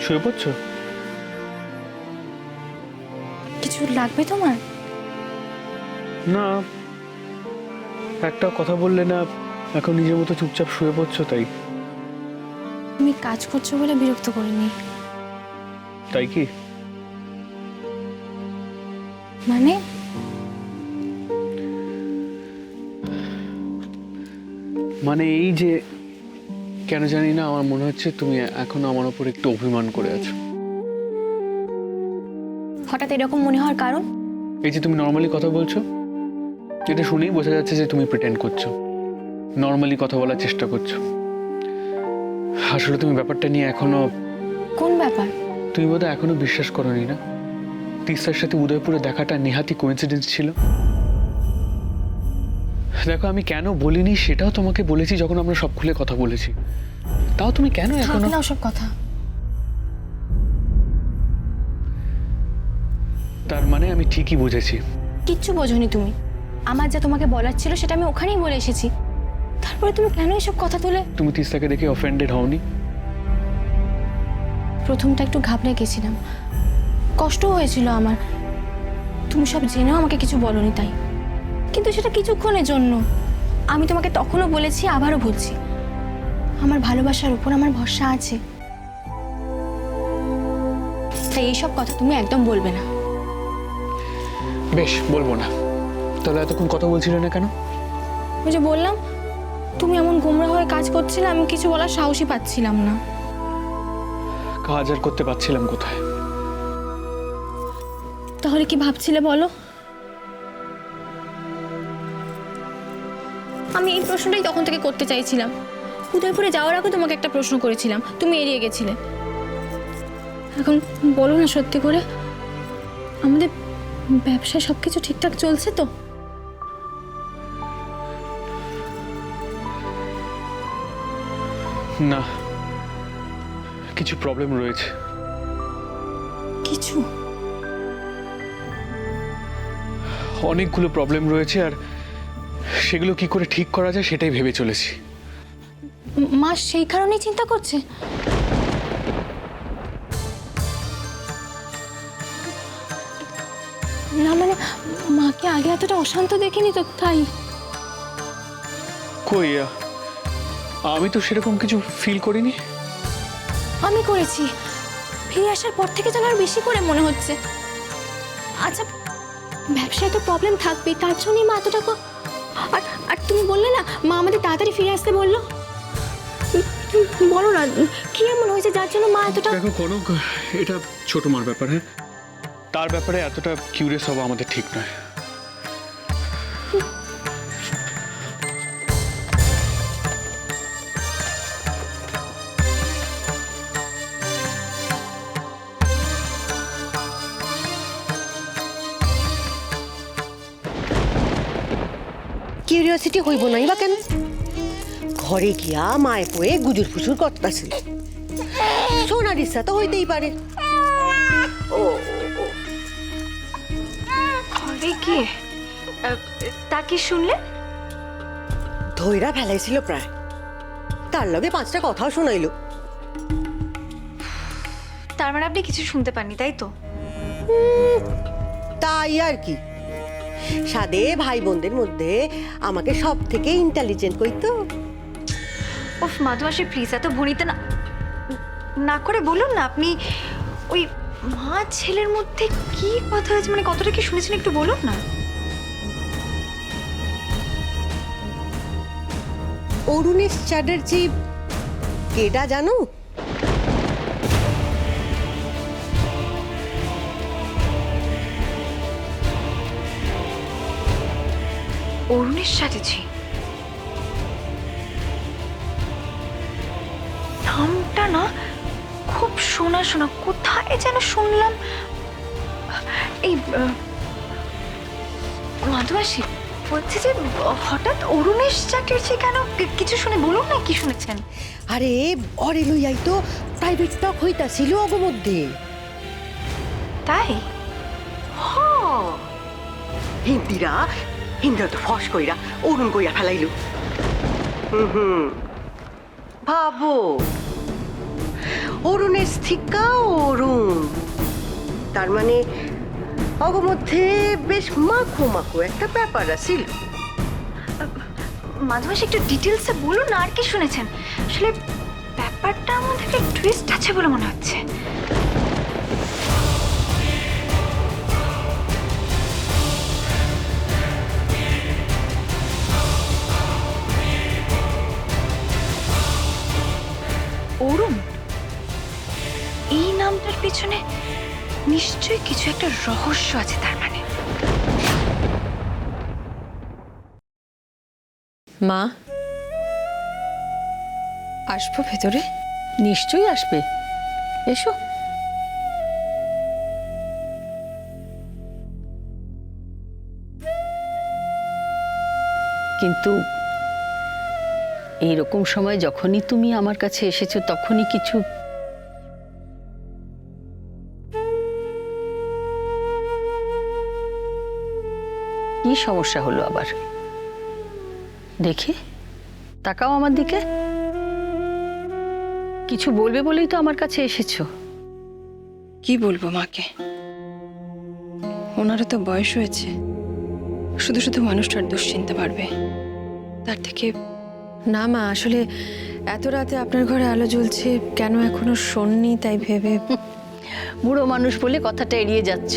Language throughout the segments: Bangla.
শুয়ে পড়ছো? কিছু লাগবে তোমার? না, একটা কথা বললে না, এখন নিজের মতো চুপচাপ শুয়ে পড়ছো তাই। তুমি কাজ করছো বলে বিরক্ত করিনি। তাই কি? মানে মানে এই যে কেন জানি না আমার মনে হচ্ছে তুমি এখনো আমার উপর একটু অভিমান করে আছো। হঠাৎ এরকম মনে হওয়ার কারণ? এই যে তুমি নর্মালি কথা বলছো, এটা শুনেই বোঝা যাচ্ছে যে তুমি প্রিটেন্ড করছো, নর্মালি কথা বলার চেষ্টা করছো। আসলে তুমি ব্যাপারটা নিয়ে এখনো... কোন ব্যাপার? তুমি বোধহয় এখনো বিশ্বাস করোনি না তিস্তার সাথে উদয়পুরে দেখাটা নেহাতি কোইন্সিডেন্স ছিল। দেখো, আমি কেন বলিনি সেটাও তোমাকে বলেছি যখন আমরা সব খুলে কথা বলেছি। তাও তুমি কেন এখনো... থাক না ওসব কথা। তার মানে আমি ঠিকই বুঝেছি। কিচ্ছু বোঝোনি তুমি। আমার যা তোমাকে বলার ছিল সেটা আমি ওখানেই বলে এসেছি। তারপরে তুমি কেন এসব কথা তুলে? তুমি তিস্তাকে দেখে অফেন্ডেড হওনি? প্রথমটা একটু ঘাবড়ে গেছিলাম, কষ্টও হয়েছিল আমার। তুমি সব জেনেও আমাকে কিছু বলোনি তাই। কিন্তু সেটা কিছুক্ষণের জন্য। আমি তোমাকে তখনও বলেছি, আবারও বলছি, আমার ভালোবাসার উপর আমার ভরসা আছে। তাই এইসব কথা তুমি একদম বলবে না। বেশ, বলবো না। তাহলে এতক্ষণ কথা বলছিলে না কেন? ওই যে বললাম, তুমি এমন গোমরা হয়ে কাজ করছিলে, আমি কিছু বলার সাহসই পাচ্ছিলাম না। কাজ আর করতে পারছিলাম কোথায়? তাহলে কি ভাবছিলে বলো? আমি এই প্রশ্নটাই তখন থেকে করতে চাইছিলাম। উদয়পুরে যাওয়ার আগে তোমাকে একটা প্রশ্ন করেছিলাম, তুমি এড়িয়ে গেছিলে। এখন বলো না সত্যি করে, আমাদের ব্যবসায় সবকিছু ঠিকঠাক চলছে তো? না, কিছু প্রবলেম রয়েছে। কিছু? অনেকগুলো প্রবলেম রয়েছে, আর সেগুলো কি করে ঠিক করা যায় সেটাই ভেবে চলেছি। মা সেই কারণেই চিন্তা করছে? না মানে, মাকে আগে এতটা অশান্ত দেখিনি তো তাই। কই, আমি তো সেরকম কিছু ফিল করিনি। আমি করেছি। ফিরে আসার পর থেকে যেন আর বেশি করে মনে হচ্ছে। আচ্ছা, ব্যবসায় তো প্রবলেম থাকবেই, তার জন্যই মা এতটা আর আর তুমি বললে না মা আমাদের তাড়াতাড়ি ফিরে আসতে বললো। বলো না কি এমন হয়েছে যার জন্য মা এতটা... দেখো কনক, এটা ছোট মার ব্যাপার। হ্যাঁ, তার ব্যাপারে এতটা কিউরিয়াস হওয়া আমাদের ঠিক নয়। কিউরিওসিটি হইব নাই বা কেন? ঘরে গিয়া মায়ে পয়ে গুজুর ফুসুর করতেছিল, শোনার ইচ্ছা তো হইতেই পারে। ঘরে কি তা কি শুনলে? ধৈরা ফেলাইছিল প্রায়, তার লগে 5টা কথাও শোনাইল। তার মানে আপনি কিছু শুনতে পাননি, তাই তো? তাই আর কি, সাদে ভাই বোনদের মধ্যে আমাকে সব থেকে ইন্টেলিজেন্ট কইতো। ওফ মাধুমাসি প্লিজ এত ভনিতে না না করে বলুন না। আপনি ওই মা ছেলের মধ্যে কি কথা হয়েছে, মানে কতটা কি শুনেছেন একটু বলুন না। অরুণেশ চ্যাটার্জি কেডা জানো? অরুণেশ চ্যাটার্জি নামটা না খুব শোনা শোনা, কোথায় যেন শুনলাম। এই মাধুমাসি বলছে যে হঠাৎ অরুণেশ চ্যাটার্জি কেন, কিছু শুনে বলুন না কি শুনেছেন। আরে অরে লইয়াই তো প্রাইভেট টক হইতাছিল অগ মধ্যে। তাই? হিন্দিরা তো ফস কইরা অরুণ কইয়া ফেলাইল। ভাবো, অরুণের স্থিকা অরুণ, তার মানে অগমধ্যে বেশ মাখো মাখো একটা ব্যাপার আছিল। মাঝে একটু ডিটেলসে বলুন না, আর কি শুনেছেন? আসলে ব্যাপারটার মধ্যে একটা টুইস্ট আছে বলে মনে হচ্ছে। অরুণ, এই নামটার পিছনে নিশ্চয়ই কিছু একটা রহস্য আছে। তার মানে মা, আসবো ভেতরে? নিশ্চয়ই আসবে, এসো। কিন্তু এইরকম সময় যখনই তুমি আমার কাছে এসেছো তখনই কিছু কি সমস্যা হলো আবার? দেখি, তাকাও আমার দিকে। কিছু বলবে বলেই তো আমার কাছে এসেছো। কি বলবো মাকে? ওনারও তো বয়স হয়েছে, শুধু শুধু মানুষটার দুশ্চিন্তা বাড়বে তার থেকে। না মা, আসলে এত রাতে আপনার ঘরে আলো জ্বলছে কেন এখনো শোননি তাই ভেবে। বুড়ো মানুষ বলে কথাটা এড়িয়ে যাচ্ছ।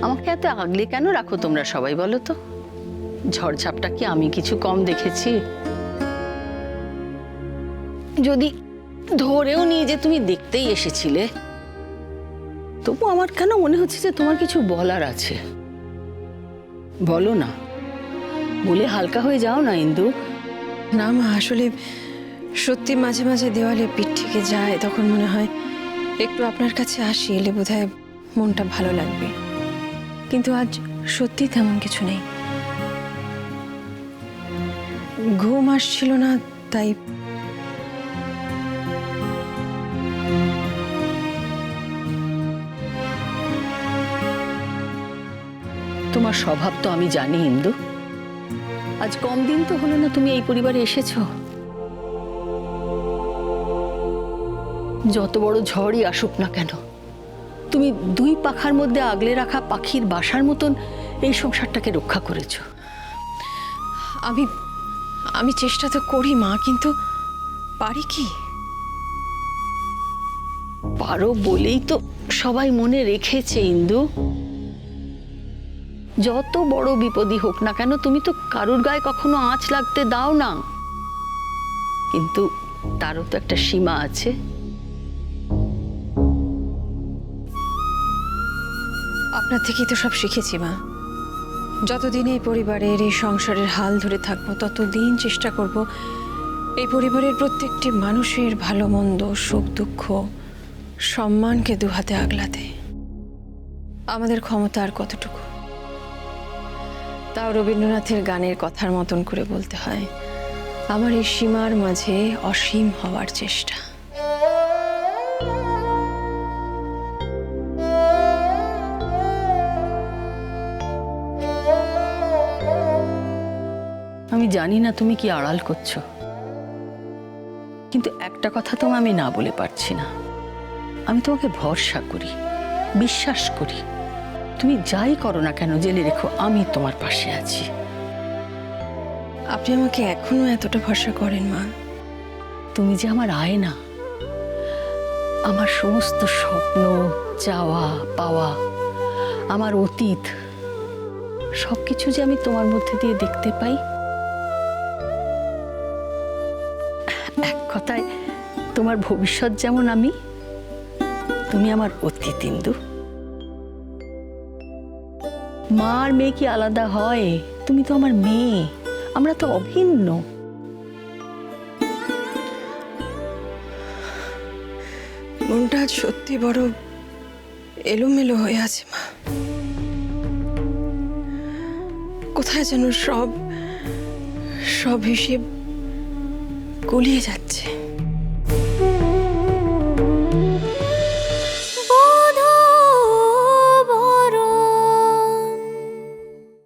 আমাকে এত আগলে কেন রাখো তোমরা সবাই, বলো তো? ঝড়ঝাপটা কি আমি কিছু কম দেখেছি? যদি ধরেও নিয়ে যে তুমি দেখতেই এসেছিলে, তবু আমার কেন মনে হচ্ছে যে তোমার কিছু বলার আছে। বলো না, বলে হালকা হয়ে যাও না ইন্দু। না মা, আসলে সত্যি মাঝে মাঝে দেওয়ালে পিঠ থেকে যায়, তখন মনে হয় একটু আপনার কাছে আসি, এলে বোধহয় মনটা ভালো লাগবে। কিন্তু আজ সত্যি তেমন কিছু নেই, ঘুম আসছিল না তাই। তোমার স্বভাব তো আমি জানি ইন্দু। আজ কম দিন তো হলো না তুমি এই পরিবারে এসেছো। যত বড় ঝড়ই আসুক না কেন, তুমি দুই পাখার মধ্যে আগলে রাখা পাখির বাসার মতন এই সংসারটাকে রক্ষা করেছো। আমি আমি চেষ্টা তো করি মা, কিন্তু পারি কি? পারো বলেই তো সবাই মনে রেখেছে ইন্দু। যত বড় বিপদই হোক না কেন, তুমি তো কারুর গায়ে কখনো আঁচ লাগতে দাও না। কিন্তু তারও তো একটা সীমা আছে। আপনার থেকেই তো সব শিখেছি মা। যতদিন এই পরিবারের, এই সংসারের হাল ধরে থাকবো, ততদিন চেষ্টা করব এই পরিবারের প্রত্যেকটি মানুষের ভালো মন্দ, সুখ দুঃখ, সম্মানকে দুহাতে আগলাতে। আমাদের ক্ষমতা আর কতটুকু? তাও রবীন্দ্রনাথের গানের কথার মতন করে বলতে হয়, আমার এই সীমার মাঝে অসীম হওয়ার চেষ্টা। আমি জানি না তুমি কি আড়াল করছো, কিন্তু একটা কথা তো আমি না বলে পারছি না। আমি তোমাকে ভরসা করি, বিশ্বাস করি। তুমি যাই করো না কেন, জেনে রেখো আমি তোমার পাশে আছি। আপনি আমাকে এখনো এতটা ভরসা করেন মা? তুমি যে আমার আয়না, আমার সমস্ত স্বপ্ন, চাওয়া পাওয়া, আমার অতীত, সবকিছু যে আমি তোমার মধ্যে দিয়ে দেখতে পাই। এক কথায় তোমার ভবিষ্যৎ যেমন আমি, তুমি আমার অতীত ইন্দু। মা আর মেয়ে কি আলাদা হয়? তুমি তো আমার মেয়ে, আমরা তো অভিন্ন। মনটা আজ সত্যি বড় এলোমেলো হয়ে আছে মা। কোথায় যেন সব হিসেব গুলিয়ে যাচ্ছে।